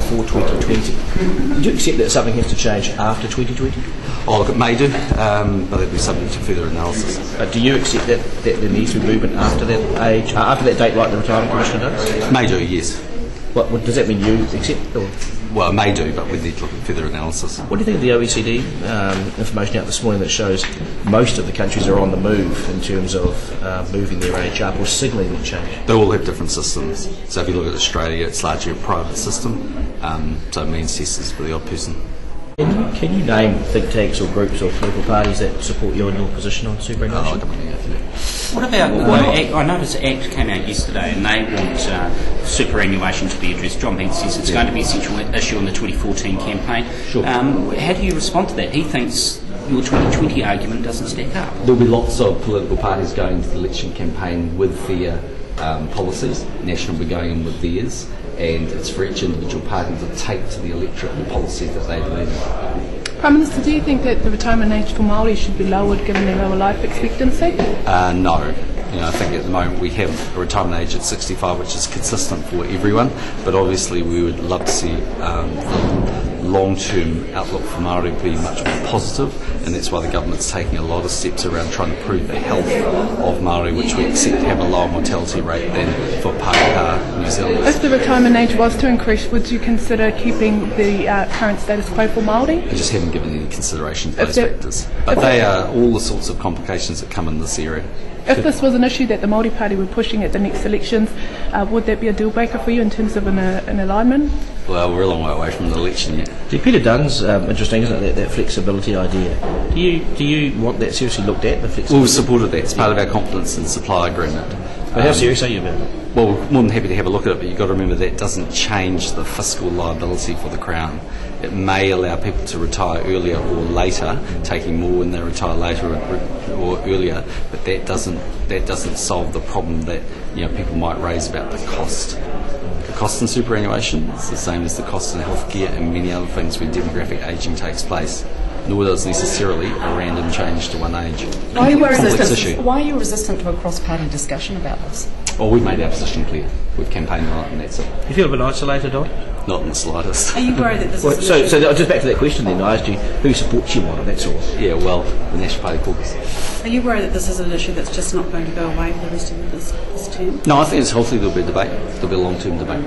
for 2020. Do you accept that something has to change after 2020? Oh, look, it may do, but it'll be subject to further analysis. Do you accept that there needs to be movement after that age, after that date, like the Retirement Commission does? May do, yes. What does that mean? You accept? Or? Well, it may do, but we need to look at further analysis. What do you think of the OECD information out this morning that shows most of the countries are on the move in terms of moving their age up or signalling that change? They all have different systems. So if you look at Australia, it's largely a private system, so it means tests for the odd person. Can you name think tanks or groups or political parties that support you in your position on superannuation? What about, I noticed ACT came out yesterday and they want superannuation to be addressed. John Banks says it's going to be a central issue in the 2014 campaign. Sure. How do you respond to that? He thinks your 2020 argument doesn't stack up. There'll be lots of political parties going to the election campaign with their policies. National will be going in with theirs, and it's for each individual party to take to the electorate the policies that they believe in. Prime Minister, do you think that the retirement age for Māori should be lowered given their lower life expectancy? No. I think at the moment we have a retirement age at 65, which is consistent for everyone, but obviously we would love to see the long-term outlook for Māori be much more positive, and that's why the government's taking a lot of steps around trying to improve the health of Māori, which we accept have a lower mortality rate than for Pākehā New Zealanders. If the retirement age was to increase, would you consider keeping the current status quo for Māori? I just haven't given any consideration to those factors. But they are all the sorts of complications that come in this area. If this was an issue that the Māori Party were pushing at the next elections, would that be a deal breaker for you in terms of an alignment? Well, we're a long way away from the election yet. Peter Dunn's interesting, isn't it, that flexibility idea? Do you want that seriously looked at, the flexibility? Well, we've supported that. It's part of our confidence and supply agreement. But how serious are you about it? Well, we're more than happy to have a look at it, but you've got to remember that doesn't change the fiscal liability for the Crown. It may allow people to retire earlier or later, taking more when they retire later or earlier, but that doesn't solve the problem that people might raise about the cost. The cost in superannuation is the same as the cost in healthcare and many other things when demographic ageing takes place. Nor does necessarily a random change to one age. Why are you resistant to a cross-party discussion about this? Well, we've made our position clear. We've campaigned on it, and that's it. You feel a bit isolated, Don? Not in the slightest. Are you worried that this is... So just back to that question then, I asked you who supports you on it, that's all. Yeah, well, the National Party caucus. Are you worried that this is an issue that's just not going to go away for the rest of this term? No, I think it's healthy there'll be a debate. There'll be a long-term debate.